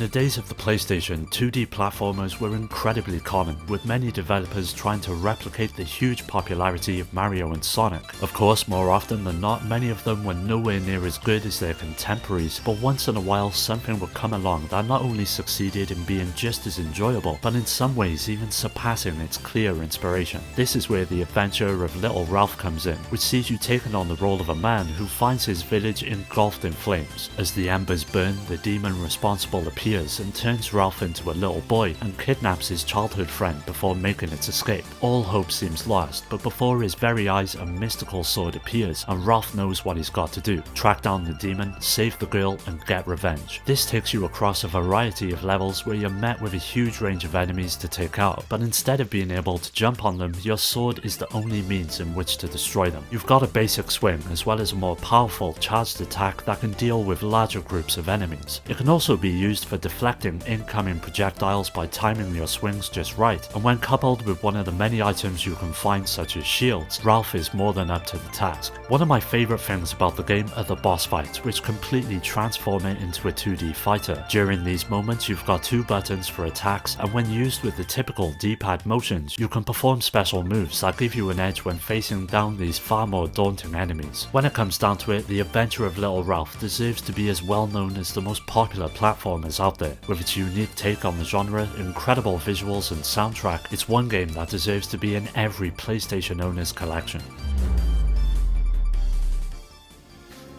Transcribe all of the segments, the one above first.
the days of the PlayStation, 2D platformers were incredibly common, with many developers trying to replicate the huge popularity of Mario and Sonic. Of course, more often than not, many of them were nowhere near as good as their contemporaries, but once in a while something would come along that not only succeeded in being just as enjoyable, but in some ways even surpassing its clear inspiration. This is where the adventure of Little Ralph comes in, which sees you taking on the role of a man who finds his village engulfed in flames. As the embers burn, the demon responsible appears and turns Ralph into a little boy and kidnaps his childhood friend before making its escape. All hope seems lost, but before his very eyes a mystical sword appears and Ralph knows what he's got to do: track down the demon, save the girl and get revenge. This takes you across a variety of levels where you're met with a huge range of enemies to take out, but instead of being able to jump on them, your sword is the only means in which to destroy them. You've got a basic swing as well as a more powerful charged attack that can deal with larger groups of enemies. It can also be used for deflecting incoming projectiles by timing your swings just right, and when coupled with one of the many items you can find such as shields, Ralph is more than up to the task. One of my favourite things about the game are the boss fights, which completely transform it into a 2D fighter. During these moments you've got two buttons for attacks, and when used with the typical D-pad motions, you can perform special moves that give you an edge when facing down these far more daunting enemies. When it comes down to it, the adventure of Little Ralph deserves to be as well known as the most popular platformers out there. With its unique take on the genre, incredible visuals and soundtrack, it's one game that deserves to be in every PlayStation owner's collection.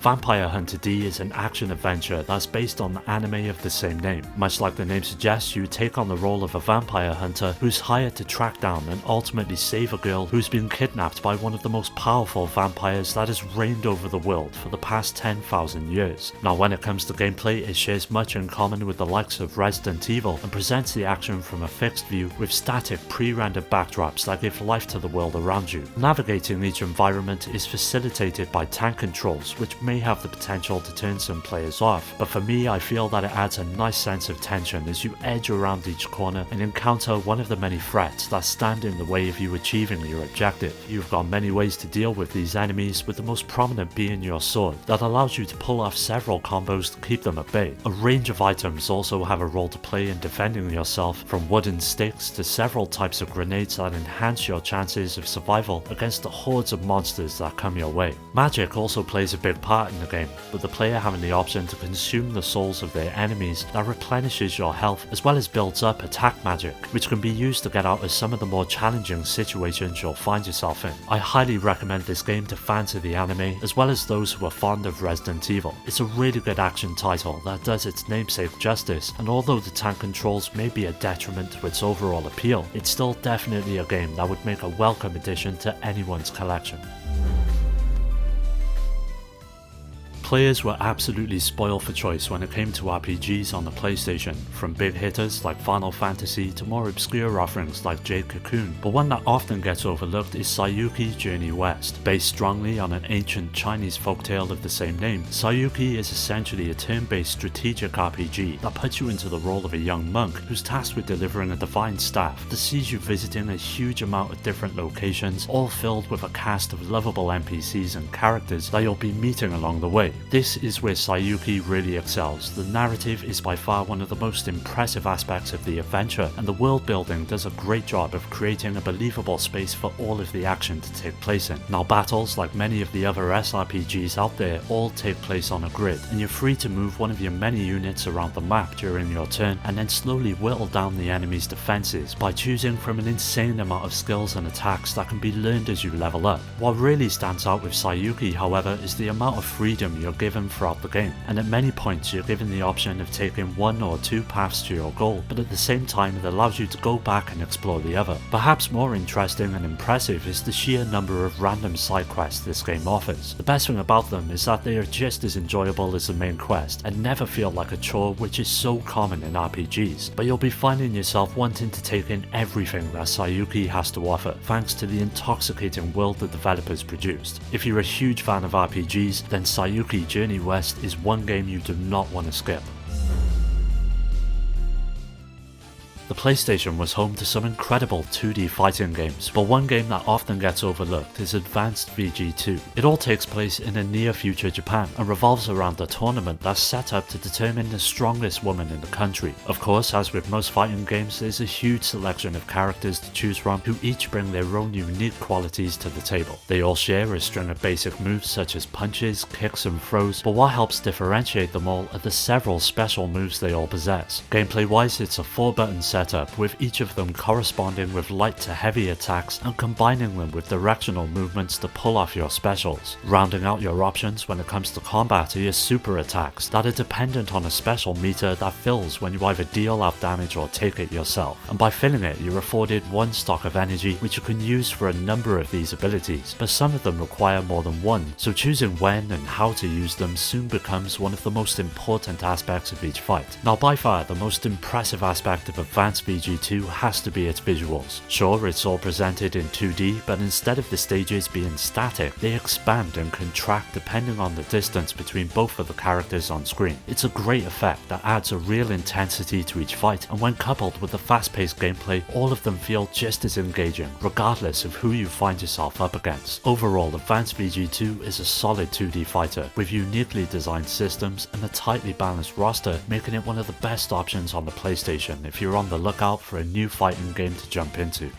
Vampire Hunter D is an action-adventure that's based on the anime of the same name. Much like the name suggests, you take on the role of a vampire hunter who's hired to track down and ultimately save a girl who's been kidnapped by one of the most powerful vampires that has reigned over the world for the past 10,000 years. Now when it comes to gameplay, it shares much in common with the likes of Resident Evil and presents the action from a fixed view with static pre-rendered backdrops that give life to the world around you. Navigating each environment is facilitated by tank controls, which may have the potential to turn some players off, but for me I feel that it adds a nice sense of tension as you edge around each corner and encounter one of the many threats that stand in the way of you achieving your objective. You've got many ways to deal with these enemies, with the most prominent being your sword that allows you to pull off several combos to keep them at bay. A range of items also have a role to play in defending yourself, from wooden sticks to several types of grenades that enhance your chances of survival against the hordes of monsters that come your way. Magic also plays a big part in the game, with the player having the option to consume the souls of their enemies that replenishes your health as well as builds up attack magic, which can be used to get out of some of the more challenging situations you'll find yourself in. I highly recommend this game to fans of the anime as well as those who are fond of Resident Evil. It's a really good action title that does its namesake justice, and although the tank controls may be a detriment to its overall appeal, it's still definitely a game that would make a welcome addition to anyone's collection. Players were absolutely spoiled for choice when it came to RPGs on the PlayStation, from big hitters like Final Fantasy to more obscure offerings like Jade Cocoon, but one that often gets overlooked is Sayuki Journey West. Based strongly on an ancient Chinese folktale of the same name, Sayuki is essentially a turn-based strategic RPG that puts you into the role of a young monk who's tasked with delivering a divine staff that sees you visiting a huge amount of different locations, all filled with a cast of lovable NPCs and characters that you'll be meeting along the way. This is where Sayuki really excels. The narrative is by far one of the most impressive aspects of the adventure, and the world building does a great job of creating a believable space for all of the action to take place in. Now battles, like many of the other SRPGs out there, all take place on a grid, and you're free to move one of your many units around the map during your turn and then slowly whittle down the enemy's defenses by choosing from an insane amount of skills and attacks that can be learned as you level up. What really stands out with Sayuki, however, is the amount of freedom you're given throughout the game, and at many points you're given the option of taking one or two paths to your goal, but at the same time it allows you to go back and explore the other. Perhaps more interesting and impressive is the sheer number of random side quests this game offers. The best thing about them is that they are just as enjoyable as the main quest and never feel like a chore, which is so common in RPGs, but you'll be finding yourself wanting to take in everything that Sayuki has to offer, thanks to the intoxicating world the developers produced. If you're a huge fan of RPGs, then Sayuki Journey West is one game you do not want to skip. The PlayStation was home to some incredible 2D fighting games, but one game that often gets overlooked is Advanced VG2. It all takes place in a near future Japan and revolves around a tournament that's set up to determine the strongest woman in the country. Of course, as with most fighting games, there's a huge selection of characters to choose from who each bring their own unique qualities to the table. They all share a string of basic moves such as punches, kicks and throws, but what helps differentiate them all are the several special moves they all possess. Gameplay wise, it's a 4-button setup, with each of them corresponding with light to heavy attacks and combining them with directional movements to pull off your specials. Rounding out your options when it comes to combat are your super attacks that are dependent on a special meter that fills when you either deal out damage or take it yourself, and by filling it you're afforded one stock of energy which you can use for a number of these abilities, but some of them require more than one, so choosing when and how to use them soon becomes one of the most important aspects of each fight. Now by far the most impressive aspect of Advanced VG2 has to be its visuals. Sure, it's all presented in 2D, but instead of the stages being static, they expand and contract depending on the distance between both of the characters on screen. It's a great effect that adds a real intensity to each fight, and when coupled with the fast-paced gameplay, all of them feel just as engaging, regardless of who you find yourself up against. Overall, Advanced VG2 is a solid 2D fighter, with uniquely designed systems and a tightly balanced roster, making it one of the best options on the PlayStation if you're on the lookout for a new fighting game to jump into.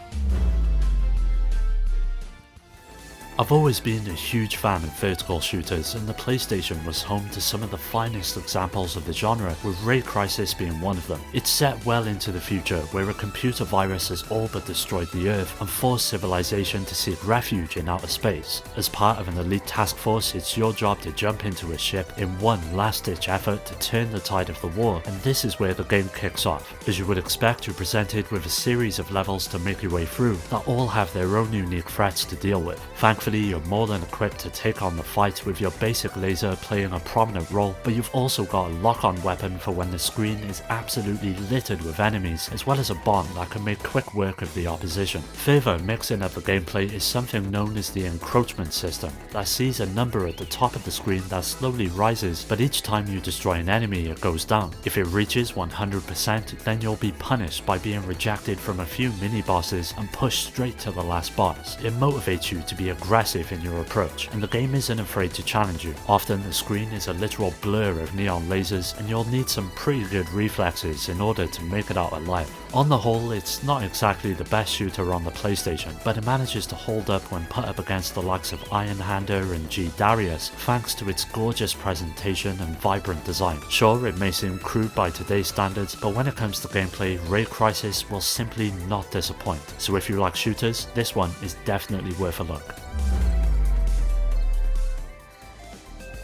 I've always been a huge fan of vertical shooters, and the PlayStation was home to some of the finest examples of the genre, with Ray Crisis being one of them. It's set well into the future, where a computer virus has all but destroyed the Earth and forced civilization to seek refuge in outer space. As part of an elite task force, it's your job to jump into a ship in one last-ditch effort to turn the tide of the war, and this is where the game kicks off. As you would expect, you're presented with a series of levels to make your way through that all have their own unique threats to deal with. Thankfully, you're more than equipped to take on the fight, with your basic laser playing a prominent role, but you've also got a lock-on weapon for when the screen is absolutely littered with enemies, as well as a bomb that can make quick work of the opposition. Further mixing up the gameplay is something known as the encroachment system, that sees a number at the top of the screen that slowly rises, but each time you destroy an enemy it goes down. If it reaches 100%, then you'll be punished by being rejected from a few mini-bosses and pushed straight to the last boss. It motivates you to be aggressive in your approach, and the game isn't afraid to challenge you. Often the screen is a literal blur of neon lasers, and you'll need some pretty good reflexes in order to make it out alive. On the whole, it's not exactly the best shooter on the PlayStation, but it manages to hold up when put up against the likes of Iron Hander and G Darius, thanks to its gorgeous presentation and vibrant design. Sure, it may seem crude by today's standards, but when it comes to gameplay, Ray Crisis will simply not disappoint. So if you like shooters, this one is definitely worth a look.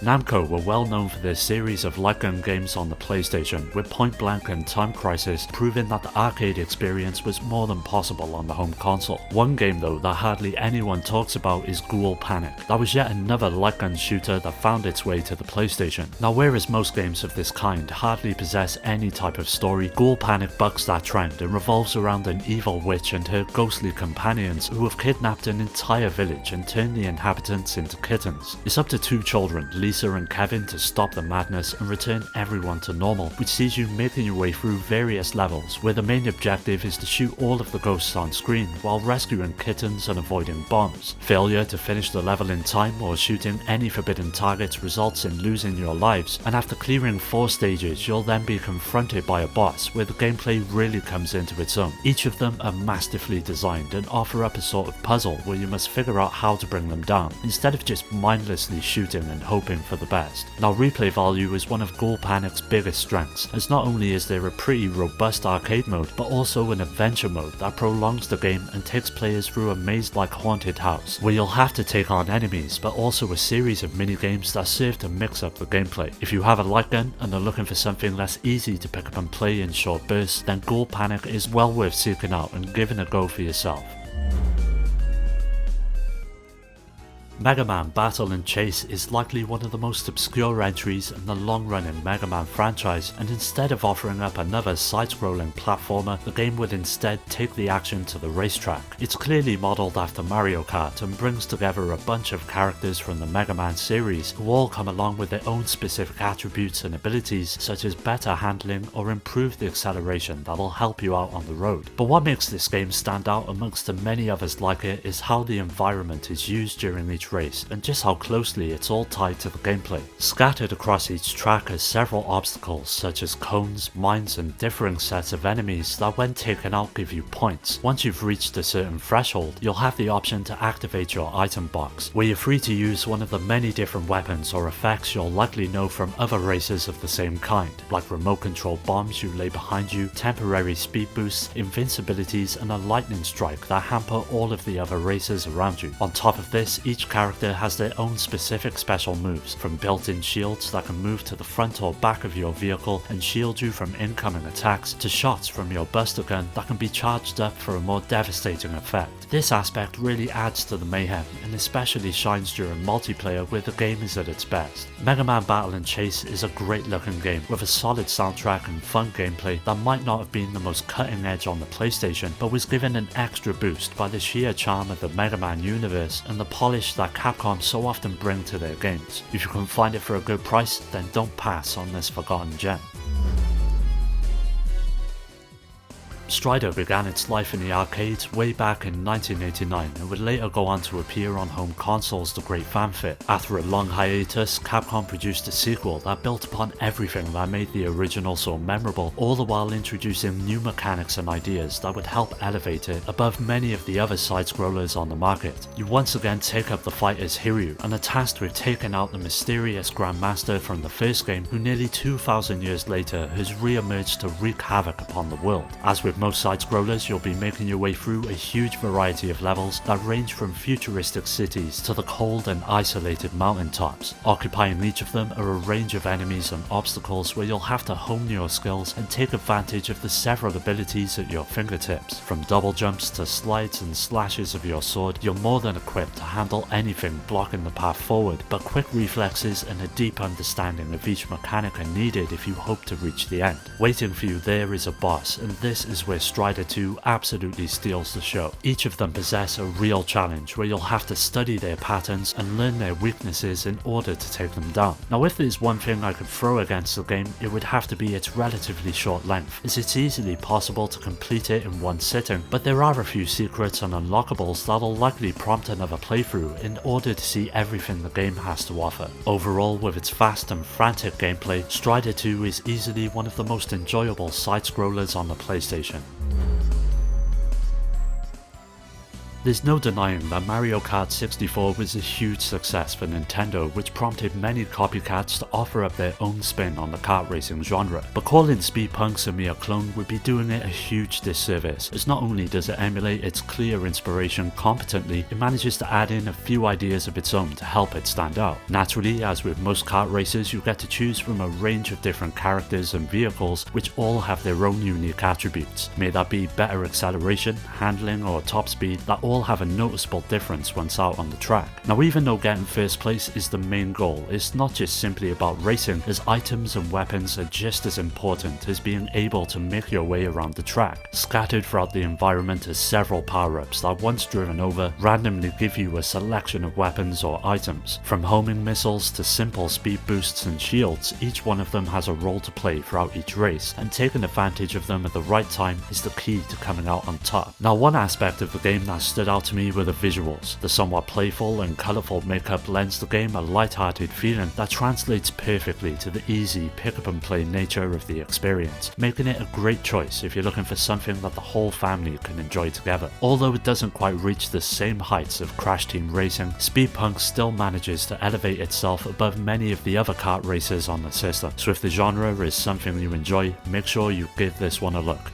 Namco were well known for their series of light gun games on the PlayStation, with Point Blank and Time Crisis proving that the arcade experience was more than possible on the home console. One game though that hardly anyone talks about is Ghoul Panic. That was yet another light gun shooter that found its way to the PlayStation. Now, whereas most games of this kind hardly possess any type of story, Ghoul Panic bucks that trend and revolves around an evil witch and her ghostly companions who have kidnapped an entire village and turned the inhabitants into kittens. It's up to two children, Lisa and Kevin, to stop the madness and return everyone to normal, which sees you making your way through various levels, where the main objective is to shoot all of the ghosts on screen while rescuing kittens and avoiding bombs. Failure to finish the level in time or shooting any forbidden targets results in losing your lives, and after clearing 4 stages you'll then be confronted by a boss where the gameplay really comes into its own. Each of them are masterfully designed and offer up a sort of puzzle where you must figure out how to bring them down, instead of just mindlessly shooting and hoping for the best. Now, replay value is one of Ghoul Panic's biggest strengths, as not only is there a pretty robust arcade mode, but also an adventure mode that prolongs the game and takes players through a maze-like haunted house, where you'll have to take on enemies, but also a series of mini-games that serve to mix up the gameplay. If you have a light gun and are looking for something less easy to pick up and play in short bursts, then Ghoul Panic is well worth seeking out and giving a go for yourself. Mega Man Battle and Chase is likely one of the most obscure entries in the long-running Mega Man franchise, and instead of offering up another side-scrolling platformer, the game would instead take the action to the racetrack. It's clearly modelled after Mario Kart and brings together a bunch of characters from the Mega Man series who all come along with their own specific attributes and abilities, such as better handling or improved acceleration that will help you out on the road. But what makes this game stand out amongst the many others like it is how the environment is used during each race, and just how closely it's all tied to the gameplay. Scattered across each track are several obstacles such as cones, mines and differing sets of enemies that when taken out give you points. Once you've reached a certain threshold, you'll have the option to activate your item box, where you're free to use one of the many different weapons or effects you'll likely know from other races of the same kind, like remote control bombs you lay behind you, temporary speed boosts, invincibilities and a lightning strike that hamper all of the other races around you. On top of this, each character has their own specific special moves, from built-in shields that can move to the front or back of your vehicle and shield you from incoming attacks, to shots from your buster gun that can be charged up for a more devastating effect. This aspect really adds to the mayhem and especially shines during multiplayer where the game is at its best. Mega Man Battle and Chase is a great looking game with a solid soundtrack and fun gameplay that might not have been the most cutting edge on the PlayStation, but was given an extra boost by the sheer charm of the Mega Man universe and the polish that Capcom so often bring to their games. If you can find it for a good price, then don't pass on this forgotten gem. Strider began its life in the arcades way back in 1989 and would later go on to appear on home consoles to great fanfare. After a long hiatus, Capcom produced a sequel that built upon everything that made the original so memorable, all the while introducing new mechanics and ideas that would help elevate it above many of the other side-scrollers on the market. You once again take up the fight as Hiryu and are tasked with taking out the mysterious Grandmaster from the first game, who nearly 2,000 years later has re-emerged to wreak havoc upon the world. As with most side-scrollers, you'll be making your way through a huge variety of levels that range from futuristic cities to the cold and isolated mountaintops. Occupying each of them are a range of enemies and obstacles where you'll have to hone your skills and take advantage of the several abilities at your fingertips. From double jumps to slides and slashes of your sword, you're more than equipped to handle anything blocking the path forward, but quick reflexes and a deep understanding of each mechanic are needed if you hope to reach the end. Waiting for you there is a boss, and this is where Strider 2 absolutely steals the show. Each of them possess a real challenge where you'll have to study their patterns and learn their weaknesses in order to take them down. Now, if there's one thing I could throw against the game, it would have to be its relatively short length, as it's easily possible to complete it in one sitting, but there are a few secrets and unlockables that'll likely prompt another playthrough in order to see everything the game has to offer. Overall, with its fast and frantic gameplay, Strider 2 is easily one of the most enjoyable side-scrollers on the PlayStation. There's no denying that Mario Kart 64 was a huge success for Nintendo, which prompted many copycats to offer up their own spin on the kart racing genre. But calling Speed Punk's a mere clone would be doing it a huge disservice, as not only does it emulate its clear inspiration competently, it manages to add in a few ideas of its own to help it stand out. Naturally, as with most kart races, you get to choose from a range of different characters and vehicles, which all have their own unique attributes. May that be better acceleration, handling or top speed, that all have a noticeable difference once out on the track. Now, even though getting first place is the main goal, it's not just simply about racing, as items and weapons are just as important as being able to make your way around the track. Scattered throughout the environment are several power-ups that, once driven over, randomly give you a selection of weapons or items. From homing missiles to simple speed boosts and shields, each one of them has a role to play throughout each race, and taking advantage of them at the right time is the key to coming out on top. Now, one aspect of the game that stood out to me were the visuals. The somewhat playful and colourful makeup lends the game a light-hearted feeling that translates perfectly to the easy pick-up-and-play nature of the experience, making it a great choice if you're looking for something that the whole family can enjoy together. Although it doesn't quite reach the same heights of Crash Team Racing, Speed Punk still manages to elevate itself above many of the other kart races on the system, so if the genre is something you enjoy, make sure you give this one a look.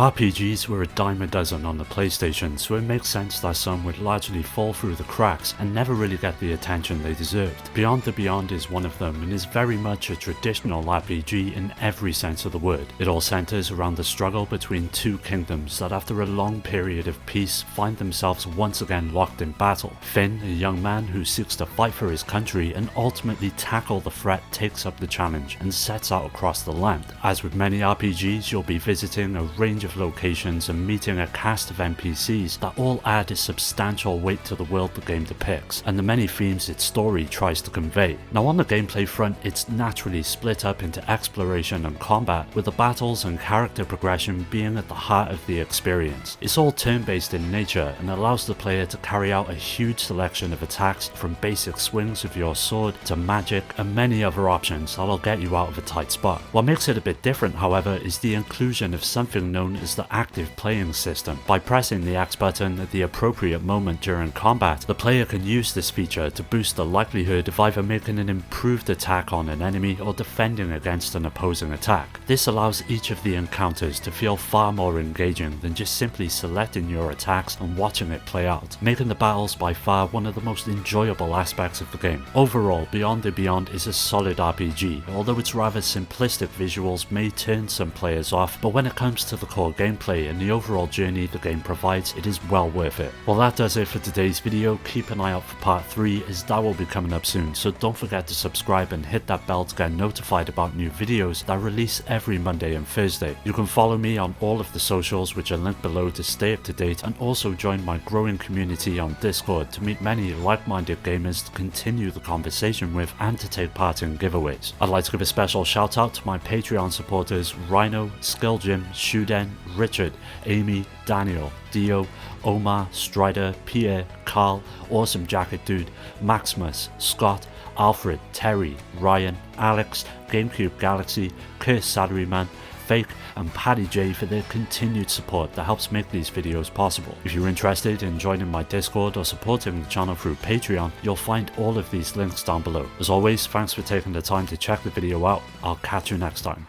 RPGs were a dime a dozen on the PlayStation, so it makes sense that some would largely fall through the cracks and never really get the attention they deserved. Beyond the Beyond is one of them and is very much a traditional RPG in every sense of the word. It all centers around the struggle between two kingdoms that after a long period of peace find themselves once again locked in battle. Finn, a young man who seeks to fight for his country and ultimately tackle the threat, takes up the challenge and sets out across the land. As with many RPGs, you'll be visiting a range of locations and meeting a cast of NPCs that all add a substantial weight to the world the game depicts and the many themes its story tries to convey. Now on the gameplay front, it's naturally split up into exploration and combat, with the battles and character progression being at the heart of the experience. It's all turn-based in nature and allows the player to carry out a huge selection of attacks, from basic swings of your sword to magic and many other options that'll get you out of a tight spot. What makes it a bit different, however, is the inclusion of something known as the active playing system. By pressing the X button at the appropriate moment during combat, the player can use this feature to boost the likelihood of either making an improved attack on an enemy or defending against an opposing attack. This allows each of the encounters to feel far more engaging than just simply selecting your attacks and watching it play out, making the battles by far one of the most enjoyable aspects of the game. Overall, Beyond the Beyond is a solid RPG, although its rather simplistic visuals may turn some players off, but when it comes to the core gameplay and the overall journey the game provides, it is well worth it. Well, that does it for today's video. Keep an eye out for part 3, as that will be coming up soon, so don't forget to subscribe and hit that bell to get notified about new videos that release every Monday and Thursday. You can follow me on all of the socials, which are linked below, to stay up to date, and also join my growing community on Discord to meet many like-minded gamers to continue the conversation with and to take part in giveaways. I'd like to give a special shout out to my Patreon supporters Rhino, Skill Jim, Shuden, Richard, Amy, Daniel, Dio, Omar, Strider, Pierre, Carl, Awesome Jacket Dude, Maximus, Scott, Alfred, Terry, Ryan, Alex, GameCube Galaxy, Curse Salaryman, Fake, and Paddy J for their continued support that helps make these videos possible. If you're interested in joining my Discord or supporting the channel through Patreon, you'll find all of these links down below. As always, thanks for taking the time to check the video out. I'll catch you next time.